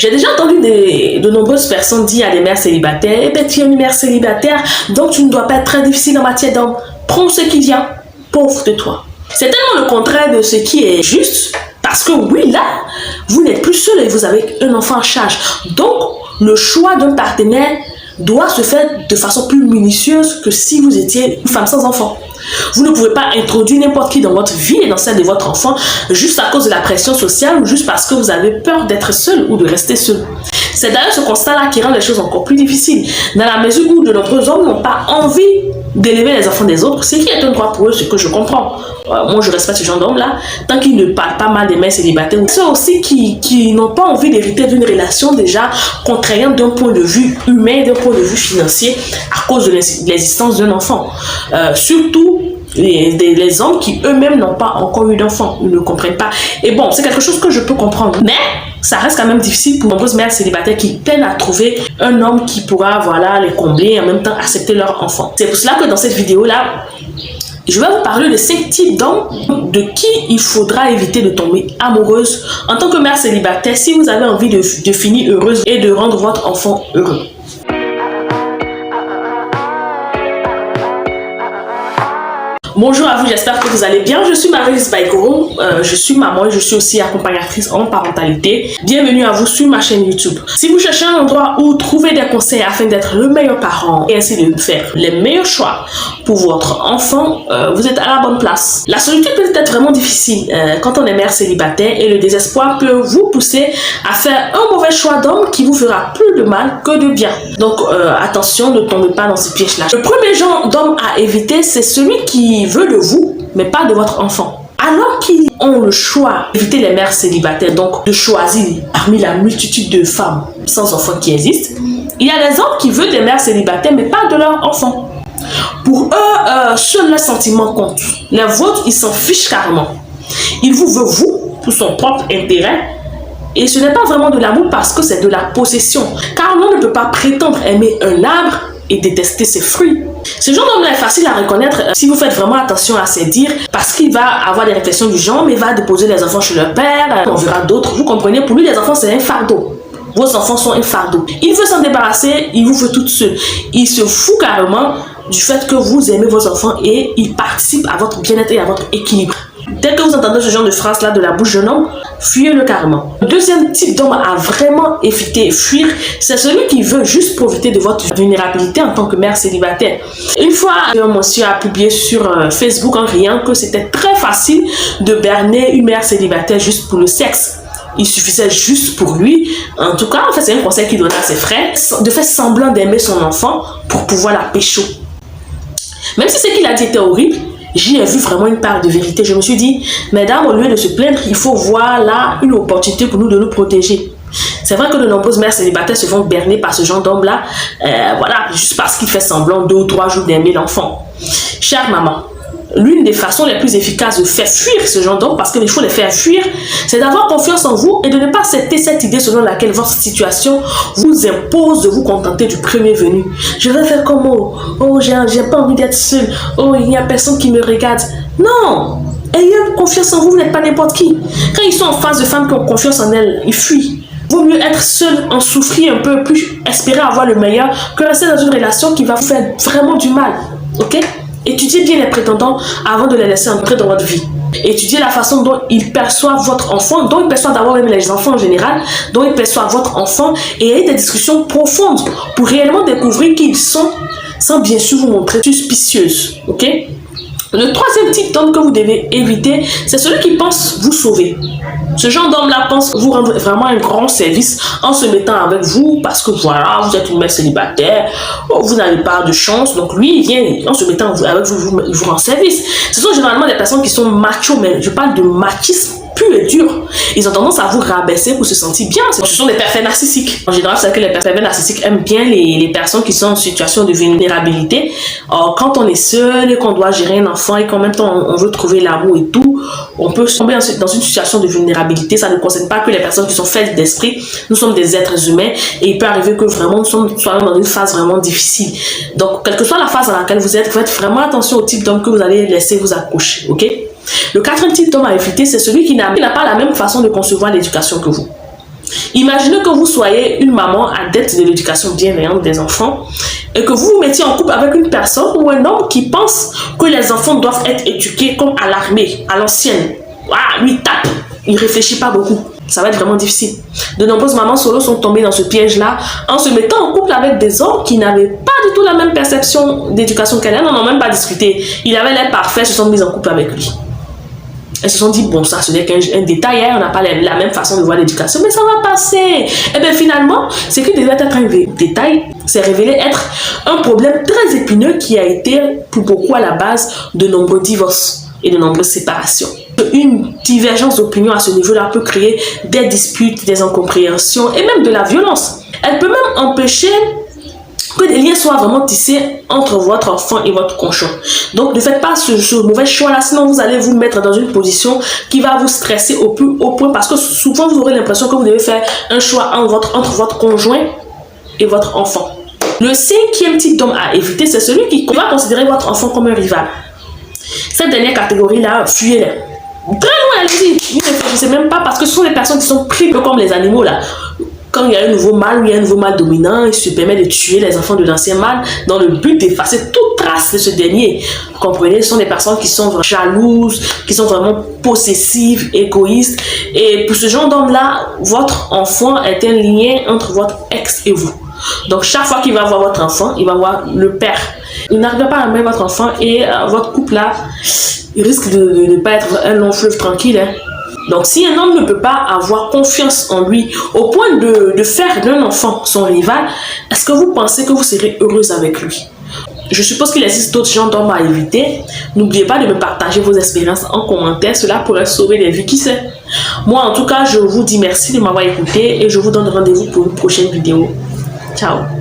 J'ai déjà entendu de nombreuses personnes dire à des mères célibataires, eh ben tu es une mère célibataire, donc tu ne dois pas être très difficile en matière d'homme. Prends ce qui vient, pauvre de toi. C'est tellement le contraire de ce qui est juste, parce que oui, là, vous n'êtes plus seul et vous avez un enfant en charge. Donc, le choix d'un partenaire doit se faire de façon plus minutieuse que si vous étiez une femme sans enfant. Vous ne pouvez pas introduire n'importe qui dans votre vie et dans celle de votre enfant juste à cause de la pression sociale ou juste parce que vous avez peur d'être seul ou de rester seul. C'est d'ailleurs ce constat-là qui rend les choses encore plus difficiles, dans la mesure où de nombreux hommes n'ont pas envie d'élever les enfants des autres, ce qui est un droit pour eux, ce que je comprends. Moi, je respecte ce genre d'hommes-là, tant qu'ils ne parlent pas mal des mères célibataires. Ceux aussi qui n'ont pas envie d'hériter d'une relation déjà contraignante d'un point de vue humain, d'un point de vue financier, à cause de l'existence d'un enfant. Surtout les hommes qui eux-mêmes n'ont pas encore eu d'enfant, ils ne comprennent pas. Et bon, c'est quelque chose que je peux comprendre, mais ça reste quand même difficile pour nombreuses mères célibataires qui peinent à trouver un homme qui pourra les combler et en même temps accepter leur enfant. C'est pour cela que dans cette vidéo-là, je vais vous parler de 5 types d'hommes de qui il faudra éviter de tomber amoureuse en tant que mère célibataire si vous avez envie de finir heureuse et de rendre votre enfant heureux. Bonjour à vous, j'espère que vous allez bien. Je suis Marie-Lise Baïgoro, je suis maman et je suis aussi accompagnatrice en parentalité. Bienvenue à vous sur ma chaîne YouTube. Si vous cherchez un endroit où trouver des conseils afin d'être le meilleur parent et ainsi de faire les meilleurs choix pour votre enfant, vous êtes à la bonne place. La solitude peut être vraiment difficile quand on est mère célibataire et le désespoir peut vous pousser à faire un mauvais choix d'homme qui vous fera plus de mal que de bien. Donc attention, ne tombez pas dans ce piège-là. Le premier genre d'homme à éviter, c'est celui qui veut de vous, mais pas de votre enfant. Alors qu'ils ont le choix d'éviter les mères célibataires, donc de choisir parmi la multitude de femmes sans enfants qui existent, il y a des hommes qui veulent des mères célibataires, mais pas de leurs enfants. Pour eux, seuls leurs sentiments comptent. Les vôtres, ils s'en fichent carrément. Il vous veut, vous, pour son propre intérêt. Et ce n'est pas vraiment de l'amour parce que c'est de la possession. Car l'on ne peut pas prétendre aimer un arbre et détester ses fruits. Ce genre d'homme-là est facile à reconnaître si vous faites vraiment attention à ses dires, parce qu'il va avoir des réflexions du genre, mais il va déposer les enfants chez leur père, on verra d'autres. Vous comprenez, pour lui, les enfants, c'est un fardeau. Vos enfants sont un fardeau. Il veut s'en débarrasser, il vous veut toute seule. Il se fout carrément du fait que vous aimez vos enfants et il participe à votre bien-être et à votre équilibre. Dès que vous entendez ce genre de phrase-là de la bouche d'un homme, fuyez-le carrément. Le deuxième type d'homme à vraiment éviter et fuir, c'est celui qui veut juste profiter de votre vulnérabilité en tant que mère célibataire. Une fois, un monsieur a publié sur Facebook en riant que c'était très facile de berner une mère célibataire juste pour le sexe. Il suffisait juste pour lui, en tout cas, en fait, c'est un conseil qu'il donnait à ses frères, de faire semblant d'aimer son enfant pour pouvoir la pécho. Même si ce qu'il a dit était horrible, j'y ai vu vraiment une part de vérité. Je me suis dit, mesdames, au lieu de se plaindre, il faut voir là une opportunité pour nous de nous protéger. C'est vrai que de nombreuses mères célibataires se font berner par ce genre d'homme-là, juste parce qu'il fait semblant 2 ou 3 jours d'aimer l'enfant. Chère maman, l'une des façons les plus efficaces de faire fuir ce genre d'homme, parce qu'il faut les faire fuir, c'est d'avoir confiance en vous et de ne pas accepter cette idée selon laquelle votre situation vous impose de vous contenter du premier venu. Je vais faire comme j'ai pas envie d'être seule, il n'y a personne qui me regarde. Non, ayez confiance en vous, vous n'êtes pas n'importe qui. Quand ils sont en face de femmes qui ont confiance en elles, ils fuient. Vaut mieux être seul, en souffrir un peu, plus espérer avoir le meilleur, que rester dans une relation qui va vous faire vraiment du mal. Ok? Étudiez bien les prétendants avant de les laisser entrer dans votre vie. Étudiez la façon dont ils perçoivent votre enfant, dont ils perçoivent d'abord même les enfants en général, dont ils perçoivent votre enfant, et ayez des discussions profondes pour réellement découvrir qui ils sont, sans bien sûr vous montrer suspicieuse. Ok? Le troisième type d'homme que vous devez éviter, c'est celui qui pense vous sauver. Ce genre d'homme-là pense vous rendre vraiment un grand service en se mettant avec vous parce que voilà, vous êtes une mère célibataire, vous n'avez pas de chance. Donc lui, il vient en se mettant avec vous, il vous rend service. Ce sont généralement des personnes qui sont machos, mais je parle de machisme pur et dur. Ils ont tendance à vous rabaisser pour se sentir bien. Ce sont des pervers narcissiques. En général, c'est que les pervers narcissiques aiment bien les personnes qui sont en situation de vulnérabilité. Or, quand on est seul et qu'on doit gérer un enfant et qu'en même temps on veut trouver l'amour et tout, on peut tomber dans une situation de vulnérabilité. Ça ne concerne pas que les personnes qui sont faites d'esprit. Nous sommes des êtres humains et il peut arriver que vraiment nous soyons dans une phase vraiment difficile. Donc, quelle que soit la phase dans laquelle vous êtes, faites vraiment attention au type d'homme que vous allez laisser vous accrocher. Ok? Le quatrième type d'homme à éviter, c'est celui qui n'a pas la même façon de concevoir l'éducation que vous. Imaginez que vous soyez une maman adepte de l'éducation bienveillante des enfants et que vous vous mettiez en couple avec une personne ou un homme qui pense que les enfants doivent être éduqués comme à l'armée, à l'ancienne. Ah, lui tape, il réfléchit pas beaucoup. Ça va être vraiment difficile. De nombreuses mamans solo sont tombées dans ce piège-là en se mettant en couple avec des hommes qui n'avaient pas du tout la même perception d'éducation qu'elle. Elles n'en ont même pas discuté. Il avait l'air parfait, se sont mis en couple avec lui. Elles se sont dit, bon, ça, ce n'est qu'un détail, hein, on n'a pas la même façon de voir l'éducation, mais ça va passer. Et bien finalement, ce qui devait être un détail s'est révélé être un problème très épineux qui a été pour beaucoup à la base de nombreux divorces et de nombreuses séparations. Une divergence d'opinion à ce niveau-là peut créer des disputes, des incompréhensions et même de la violence. Elle peut même empêcher que des liens soient vraiment tissés entre votre enfant et votre conjoint. Donc ne faites pas ce mauvais choix-là, sinon vous allez vous mettre dans une position qui va vous stresser au plus haut point, parce que souvent vous aurez l'impression que vous devez faire un choix entre votre conjoint et votre enfant. Le cinquième type d'homme à éviter, c'est celui qui va considérer votre enfant comme un rival. Cette dernière catégorie-là, fuyez-les. Très loin, allez-y. Ne réfléchissez même pas, parce que ce sont des personnes qui sont prises comme les animaux là. Quand il y a un nouveau mâle ou il y a un nouveau mâle dominant, il se permet de tuer les enfants de l'ancien mâle dans le but d'effacer toute trace de ce dernier. Vous comprenez, ce sont des personnes qui sont jalouses, qui sont vraiment possessives, égoïstes. Et pour ce genre d'homme-là, votre enfant est un lien entre votre ex et vous. Donc chaque fois qu'il va voir votre enfant, il va voir le père. Il n'arrive pas à aimer votre enfant et votre couple-là, il risque de ne pas être un long fleuve tranquille. Hein. Donc, si un homme ne peut pas avoir confiance en lui au point de faire d'un enfant son rival, est-ce que vous pensez que vous serez heureuse avec lui? Je suppose qu'il existe d'autres genres d'hommes à éviter. N'oubliez pas de me partager vos expériences en commentaire. Cela pourrait sauver des vies, qui sait. Moi, en tout cas, je vous dis merci de m'avoir écouté et je vous donne rendez-vous pour une prochaine vidéo. Ciao.